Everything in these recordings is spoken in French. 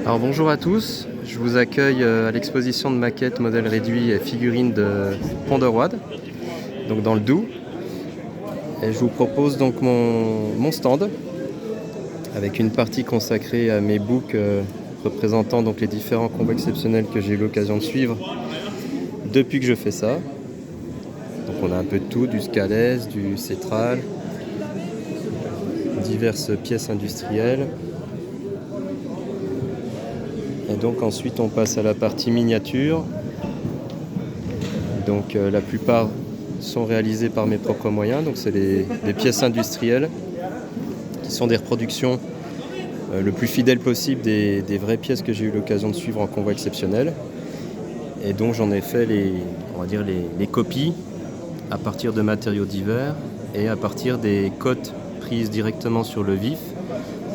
Alors bonjour à tous, je vous accueille à l'exposition de maquettes, modèles réduits et figurines de Pont-de-Roide, donc dans le Doubs. Et je vous propose donc mon stand avec une partie consacrée à mes books représentant donc les différents combats exceptionnels que j'ai eu l'occasion de suivre depuis que je fais ça. Donc on a un peu de tout, du Scalès, du Cétral, diverses pièces industrielles. Et donc ensuite on passe à la partie miniature. Donc la plupart sont réalisées par mes propres moyens. Donc c'est des pièces industrielles qui sont des reproductions le plus fidèles possible des vraies pièces que j'ai eu l'occasion de suivre en convoi exceptionnel. Et donc j'en ai fait les copies à partir de matériaux divers et à partir des cotes prises directement sur le vif,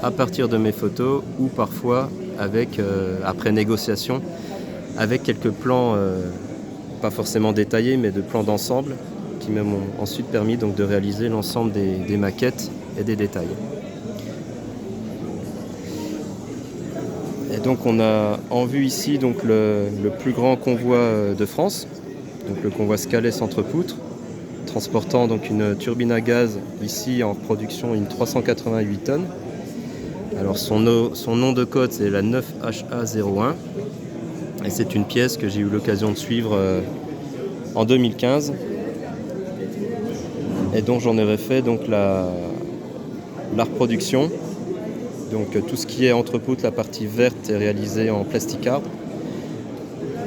à partir de mes photos ou parfois après négociation avec quelques plans, pas forcément détaillés, mais de plans d'ensemble qui m'ont ensuite permis donc de réaliser l'ensemble des maquettes et des détails. Et donc on a en vue ici donc le plus grand convoi de France, donc le convoi Scalès entre poutres, transportant donc une turbine à gaz ici en production une 388 tonnes. Alors son nom de code c'est la 9HA01 et c'est une pièce que j'ai eu l'occasion de suivre en 2015 et dont j'en ai refait donc la reproduction. Donc tout ce qui est entre poutres, la partie verte est réalisée en plasticard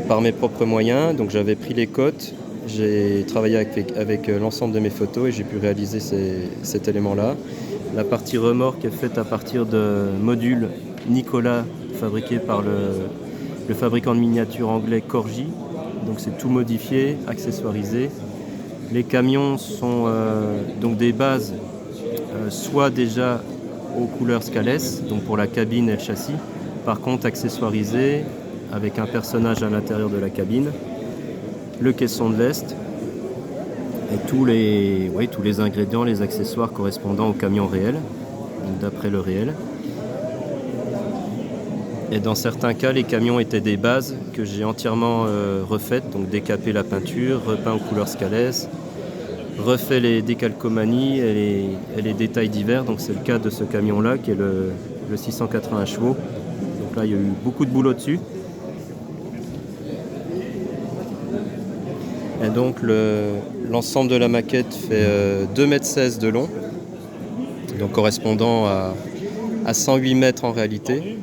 par mes propres moyens. Donc j'avais pris les cotes, j'ai travaillé avec l'ensemble de mes photos et j'ai pu réaliser cet élément-là. La partie remorque est faite à partir de modules Nicolas fabriqués par le fabricant de miniatures anglais Corgi. Donc c'est tout modifié, accessoirisé. Les camions sont donc des bases soit déjà aux couleurs Scalès, donc pour la cabine et le châssis, par contre accessoirisé avec un personnage à l'intérieur de la cabine, le caisson de lest et tous les ingrédients, les accessoires correspondant au camion réel, donc d'après le réel. Et dans certains cas, les camions étaient des bases que j'ai entièrement refaites, donc décapé la peinture, repeint aux couleurs Scalès, refait les décalcomanies et les détails divers. Donc c'est le cas de ce camion-là qui est le 680 chevaux. Donc là, il y a eu beaucoup de boulot dessus. Et donc l'ensemble de la maquette fait 2,16 m de long, donc correspondant à 108 mètres en réalité.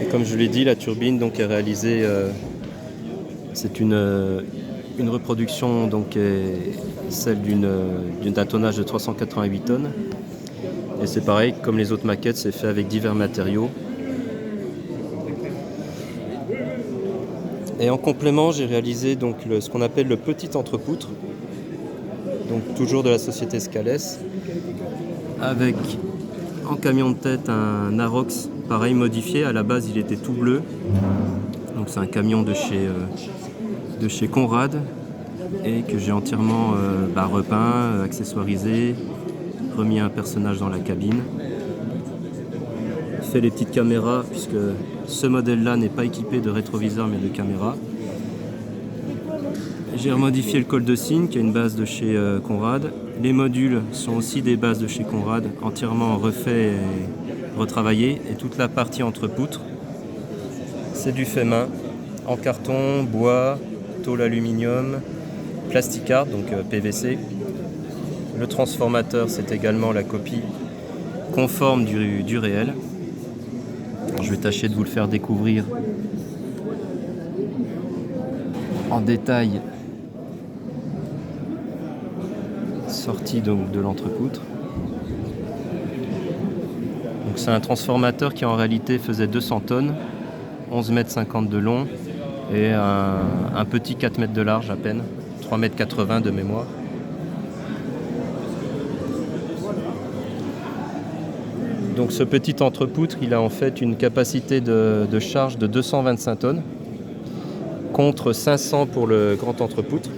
Et comme je l'ai dit, la turbine donc, est réalisée, c'est une reproduction, donc, est celle d'un tonnage de 388 tonnes. Et c'est pareil, comme les autres maquettes, c'est fait avec divers matériaux. Et en complément, j'ai réalisé donc ce qu'on appelle le petit entre-poutre, donc toujours de la société Scalès, avec en camion de tête un Arox, pareil modifié. À la base, il était tout bleu, donc c'est un camion de chez Conrad et que j'ai entièrement repeint, accessoirisé, remis un personnage dans la cabine, fait les petites caméras puisque ce modèle-là n'est pas équipé de rétroviseur mais de caméra. J'ai remodifié le col de cygne qui est une base de chez Conrad. Les modules sont aussi des bases de chez Conrad, entièrement refaits et retravaillés. Et toute la partie entre poutres, c'est du fait main, en carton, bois, tôle aluminium, plasticard, donc PVC. Le transformateur, c'est également la copie conforme du réel. Alors, je vais tâcher de vous le faire découvrir en détail, sorti donc de l'entrepoutre. Donc c'est un transformateur qui en réalité faisait 200 tonnes, 11,50 m de long et un petit 4 mètres de large à peine, 3,80 m de mémoire. Donc ce petit entrepoutre, il a en fait une capacité de charge de 225 tonnes contre 500 pour le grand entrepoutre.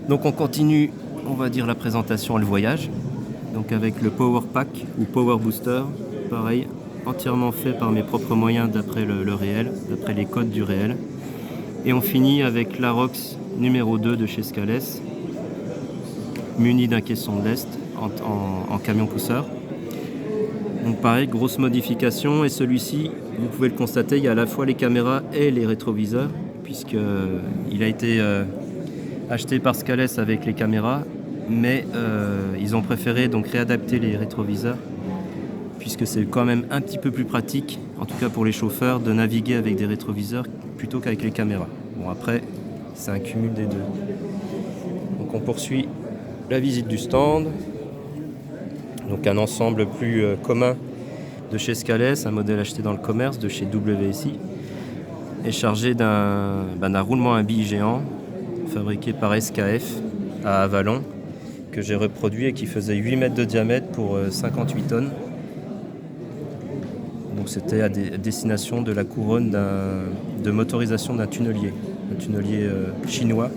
Donc on continue, on va dire, la présentation et le voyage. donc avec le Power Pack ou Power Booster, pareil, entièrement fait par mes propres moyens d'après le réel, d'après les codes du réel. Et on finit avec l'Arox numéro 2 de chez Scales, muni d'un caisson de lest en camion pousseur. Donc pareil, grosse modification, et celui-ci, vous pouvez le constater, il y a à la fois les caméras et les rétroviseurs, puisqu'il a été acheté par Scales avec les caméras, mais ils ont préféré donc réadapter les rétroviseurs, puisque c'est quand même un petit peu plus pratique, en tout cas pour les chauffeurs, de naviguer avec des rétroviseurs plutôt qu'avec les caméras. Bon, après, c'est un cumul des deux. Donc on poursuit la visite du stand. Donc un ensemble plus commun de chez Scales, un modèle acheté dans le commerce de chez WSI, est chargé d'un roulement à billes géant fabriqué par SKF à Avalon, que j'ai reproduit et qui faisait 8 mètres de diamètre pour 58 tonnes. Donc c'était à destination de la couronne de motorisation d'un tunnelier, chinois.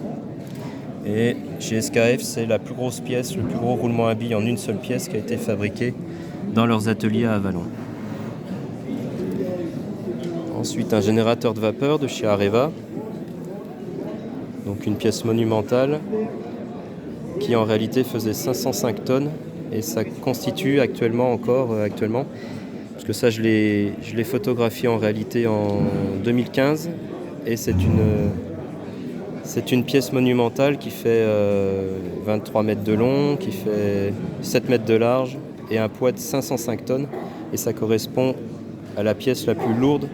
Et chez SKF, c'est la plus grosse pièce, le plus gros roulement à billes en une seule pièce qui a été fabriqué dans leurs ateliers à Avalon. Ensuite, un générateur de vapeur de chez Areva. Donc une pièce monumentale qui en réalité faisait 505 tonnes, et ça constitue actuellement, parce que ça je l'ai photographié en réalité en 2015, et c'est une pièce monumentale qui fait 23 mètres de long, qui fait 7 mètres de large et un poids de 505 tonnes. Et ça correspond à la pièce la plus lourde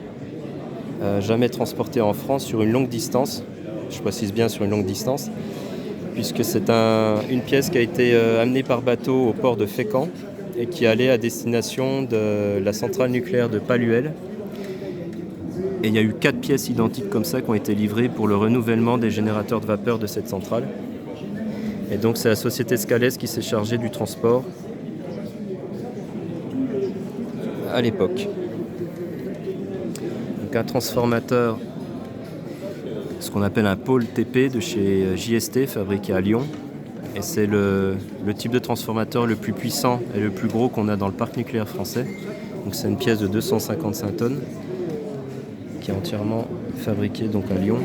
jamais transportée en France sur une longue distance. Je précise bien sur une longue distance, puisque c'est une pièce qui a été amenée par bateau au port de Fécamp et qui allait à destination de la centrale nucléaire de Paluel. Et il y a eu 4 pièces identiques comme ça qui ont été livrées pour le renouvellement des générateurs de vapeur de cette centrale. Et donc c'est la société Scales qui s'est chargée du transport à l'époque. Donc un transformateur, ce qu'on appelle un pôle TP de chez JST, fabriqué à Lyon. Et c'est le type de transformateur le plus puissant et le plus gros qu'on a dans le parc nucléaire français. Donc c'est une pièce de 255 tonnes. Qui est entièrement fabriqué donc à Lyon.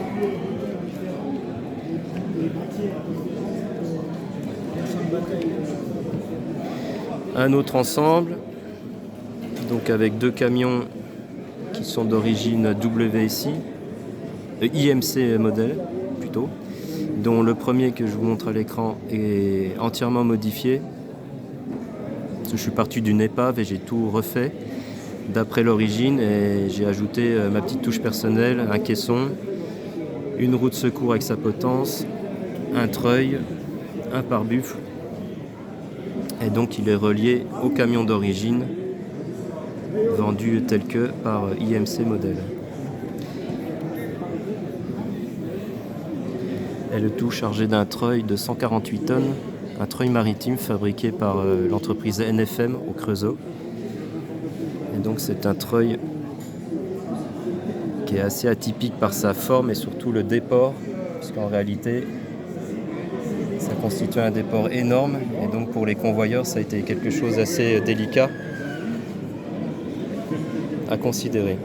Un autre ensemble, donc avec 2 camions qui sont d'origine WSI, IMC modèle plutôt, dont le premier que je vous montre à l'écran est entièrement modifié. Parce que je suis parti d'une épave et j'ai tout refait d'après l'origine, et j'ai ajouté ma petite touche personnelle, un caisson, une roue de secours avec sa potence, un treuil, un pare-buffle, et donc il est relié au camion d'origine vendu tel que par IMC modèle. Et le tout chargé d'un treuil de 148 tonnes, un treuil maritime fabriqué par l'entreprise NFM au Creusot. Et donc c'est un treuil qui est assez atypique par sa forme et surtout le déport, puisqu'en réalité ça constitue un déport énorme, et donc pour les convoyeurs ça a été quelque chose d'assez délicat à considérer.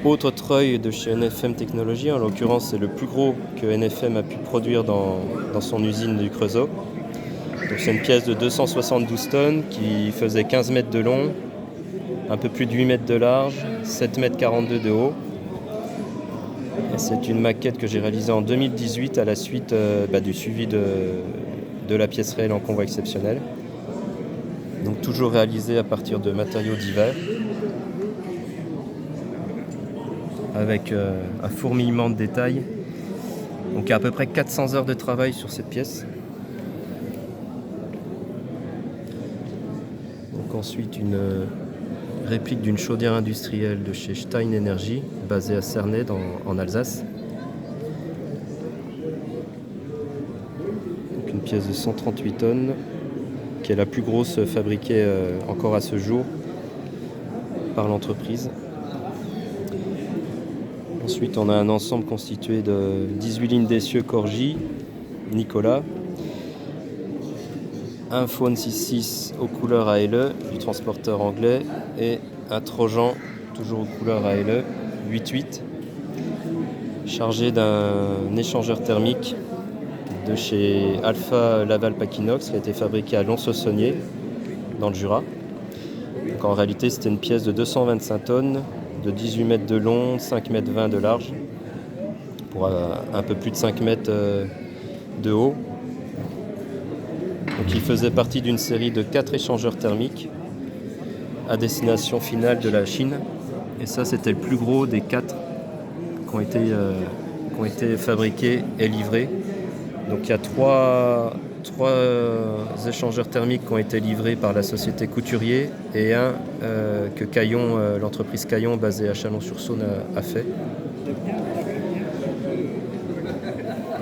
Autre treuil de chez NFM Technologies, en l'occurrence c'est le plus gros que NFM a pu produire dans son usine du Creusot. Donc c'est une pièce de 272 tonnes qui faisait 15 mètres de long, un peu plus de 8 mètres de large, 7 mètres 42 de haut. Et c'est une maquette que j'ai réalisée en 2018 à la suite du suivi de la pièce réelle en convoi exceptionnel. Donc toujours réalisée à partir de matériaux divers, avec un fourmillement de détails. Donc il y a à peu près 400 heures de travail sur cette pièce. Donc ensuite une réplique d'une chaudière industrielle de chez Stein Energy, basée à Cernay en Alsace. Donc une pièce de 138 tonnes, qui est la plus grosse fabriquée encore à ce jour par l'entreprise. Ensuite, on a un ensemble constitué de 18 lignes d'essieu Corgi, Nicolas. Un Faune 6.6 aux couleurs ALE du transporteur anglais et un Trojan toujours aux couleurs ALE 8.8 chargé d'un échangeur thermique de chez Alpha Laval Paquinox qui a été fabriqué à Lons-Saunier dans le Jura. Donc en réalité c'était une pièce de 225 tonnes, de 18 mètres de long, 5 mètres 20 de large, pour un peu plus de 5 mètres de haut. Donc il faisait partie d'une série de 4 échangeurs thermiques à destination finale de la Chine. Et ça c'était le plus gros des 4 qui ont été fabriqués et livrés. Donc il y a 3 échangeurs thermiques qui ont été livrés par la société Couturier et un que Caillon, l'entreprise Caillon basée à Chalon-sur-Saône a fait.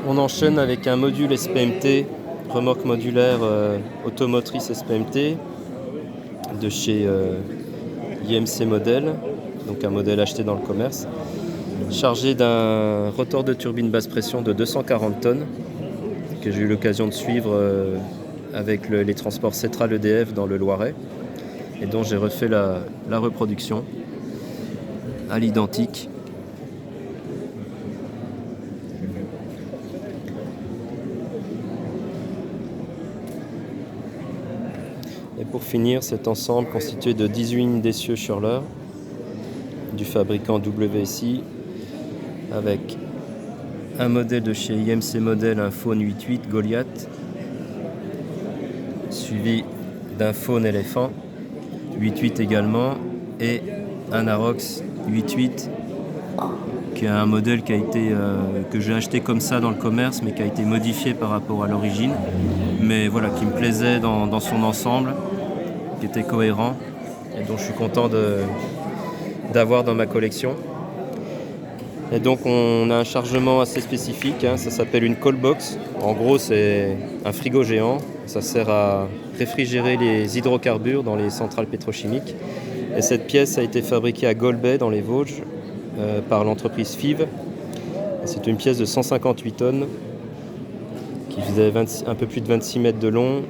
On enchaîne avec un module SPMT, remorque modulaire automotrice SPMT de chez IMC Model, donc un modèle acheté dans le commerce, chargé d'un rotor de turbine basse pression de 240 tonnes que j'ai eu l'occasion de suivre avec les transports Cetral EDF dans le Loiret et dont j'ai refait la reproduction à l'identique. Et pour finir, cet ensemble constitué de 18 lignes d'essieux Schürler du fabricant WSI avec un modèle de chez IMC Model, un Faune 8.8 Goliath, suivi d'un Faune éléphant 8.8 également et un Arox 8.8 qui est un modèle qui a été, que j'ai acheté comme ça dans le commerce mais qui a été modifié par rapport à l'origine, mais voilà, qui me plaisait dans son ensemble, qui était cohérent et dont je suis content d'avoir dans ma collection. Et donc on a un chargement assez spécifique, ça s'appelle une cold box. En gros c'est un frigo géant, ça sert à réfrigérer les hydrocarbures dans les centrales pétrochimiques. Et cette pièce a été fabriquée à Golbey dans les Vosges par l'entreprise FIV. C'est une pièce de 158 tonnes qui faisait un peu plus de 26 mètres de long,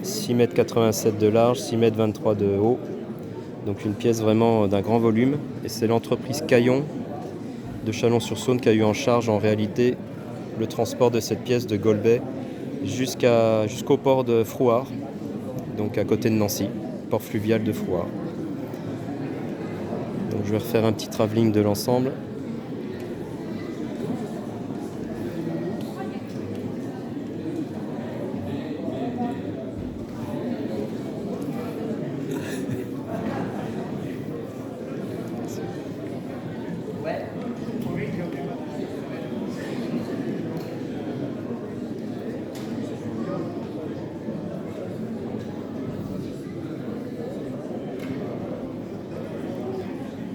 6 mètres 87 de large, 6 mètres 23 de haut. Donc une pièce vraiment d'un grand volume. Et c'est l'entreprise Caillon de Chalon-sur-Saône qui a eu en charge en réalité le transport de cette pièce de Golbey jusqu'au port de Frouard, donc à côté de Nancy, port fluvial de Frouard. Donc je vais refaire un petit travelling de l'ensemble.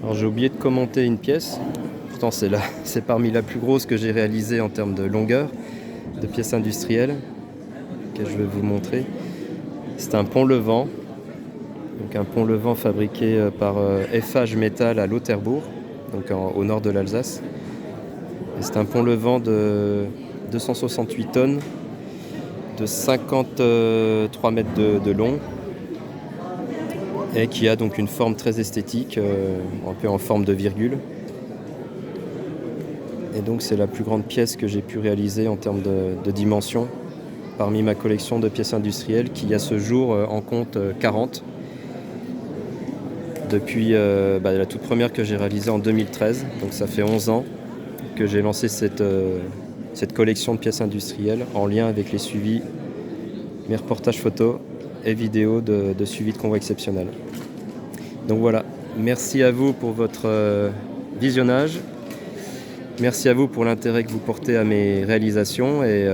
Alors j'ai oublié de commenter une pièce, pourtant c'est parmi la plus grosse que j'ai réalisée en termes de longueur de pièces industrielles que je vais vous montrer. C'est un pont levant, donc un pont levant fabriqué par FH Metal à Lauterbourg, donc au nord de l'Alsace. Et c'est un pont levant de 268 tonnes, de 53 mètres de long, et qui a donc une forme très esthétique, un peu en forme de virgule. Et donc c'est la plus grande pièce que j'ai pu réaliser en termes de dimension parmi ma collection de pièces industrielles qui à ce jour en compte 40. Depuis la toute première que j'ai réalisée en 2013, donc ça fait 11 ans que j'ai lancé cette collection de pièces industrielles en lien avec les suivis, mes reportages photos et vidéos de suivi de convoi exceptionnel. Donc voilà, merci à vous pour votre visionnage, merci à vous pour l'intérêt que vous portez à mes réalisations et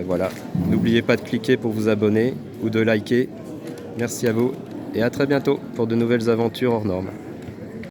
voilà, n'oubliez pas de cliquer pour vous abonner ou de liker. Merci à vous et à très bientôt pour de nouvelles aventures hors normes.